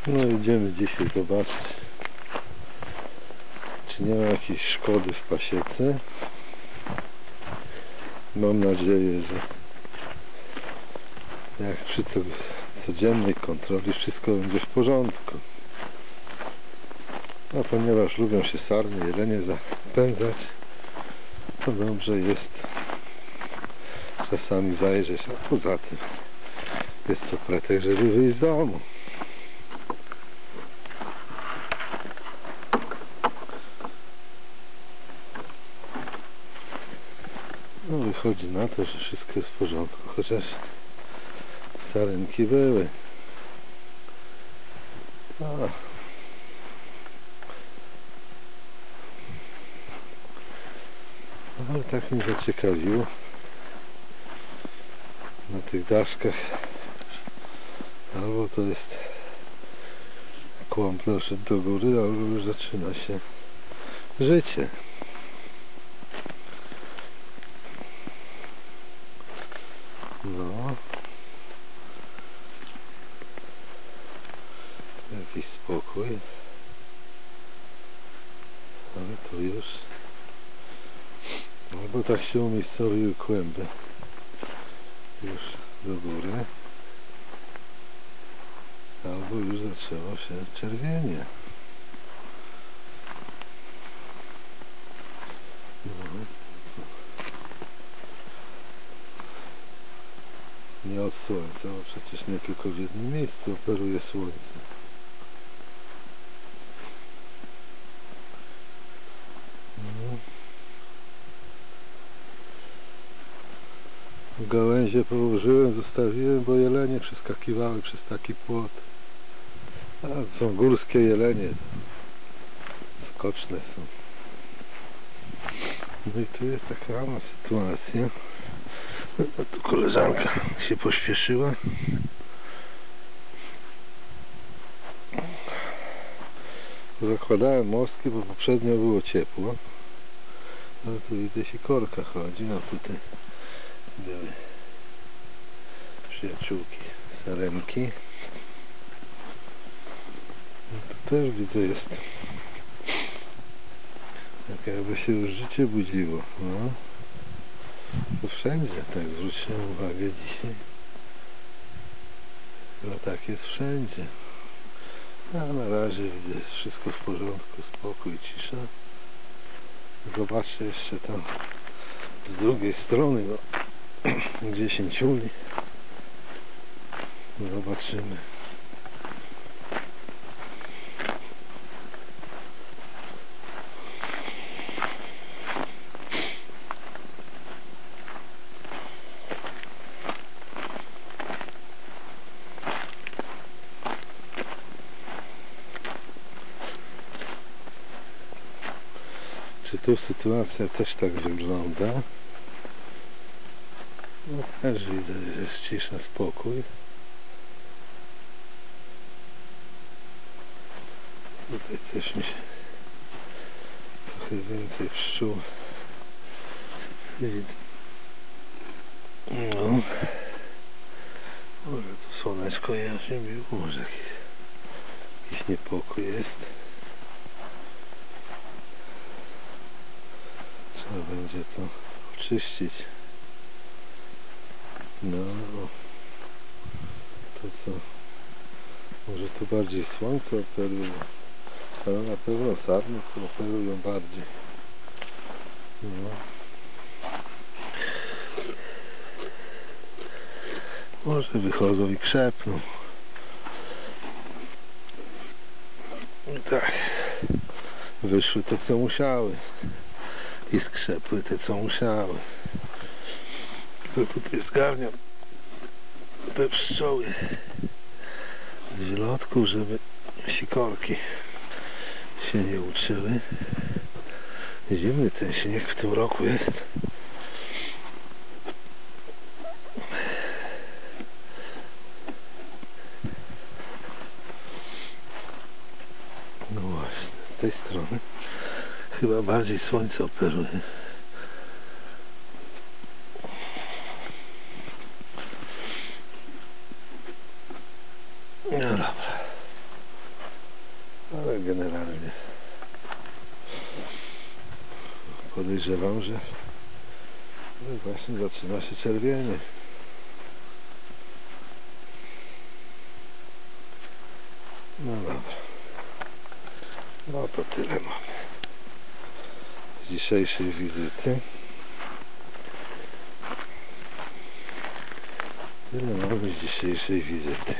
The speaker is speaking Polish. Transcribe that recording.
No idziemy dzisiaj zobaczyć, czy nie ma jakiejś szkody w pasiece. Mam nadzieję, że jak przy codziennej kontroli wszystko będzie w porządku. A ponieważ lubią się sarny, jelenie zapędzać, to dobrze jest czasami zajrzeć, a poza tym jest to pretekst, żeby wyjść z domu. No wychodzi na to, że wszystko jest w porządku, chociaż sarenki były. Ale tak mnie zaciekawiło. Na tych daszkach albo to jest kłąb doszedł do góry, albo już zaczyna się życie. No. Jakiś spokój. Ale to już albo tak się umiejscowiły kłęby już do góry, albo już zaczęło się czerwienie. No. Nie od słońca, bo przecież nie tylko w jednym miejscu operuje słońce. No. Gałęzie położyłem, zostawiłem, bo jelenie przeskakiwały przez taki płot. A są górskie jelenie, skoczne są. No i tu jest taka sama sytuacja. No tu koleżanka się pośpieszyła. Zakładałem mostki, bo poprzednio było ciepło. Ale tu widzę, się korka chodzi. No tutaj były przyjaciółki sarenki. No tu też widzę, jest tak jakby się już życie budziło. No. To wszędzie, tak zwróciłem uwagę dzisiaj. No tak jest wszędzie. A na razie widzę, wszystko w porządku, spokój, cisza. Zobaczcie jeszcze tam z drugiej strony, no, gdzie się ciuli. Zobaczymy. Czy tu sytuacja też tak wygląda? No też widzę, że jest cisza, spokój. Tutaj też mi się trochę więcej pszczół widzę. No. Może tu słoneczko jaśnie biło, może jakiś niepokój jest. Trzeba będzie to oczyścić. No, to co? Może tu bardziej słońce operuje, ale na pewno sarny tu operują bardziej. No. Może wychodzą i krzepną. I tak. Wyszły te, co musiały. I skrzepły te, co musiały. To tutaj zgarniam te pszczoły z wylotków, żeby sikorki się nie uczyły. Zimny ten śnieg w tym roku jest. No właśnie, z tej strony chyba bardziej słońce operuje. No dobra. generalnie. Podejrzewam, że właśnie zaczyna się czerwienie. No dobra. No to tyle mamy z dzisiejszej wizyty. Tyle mamy z dzisiejszej wizyty.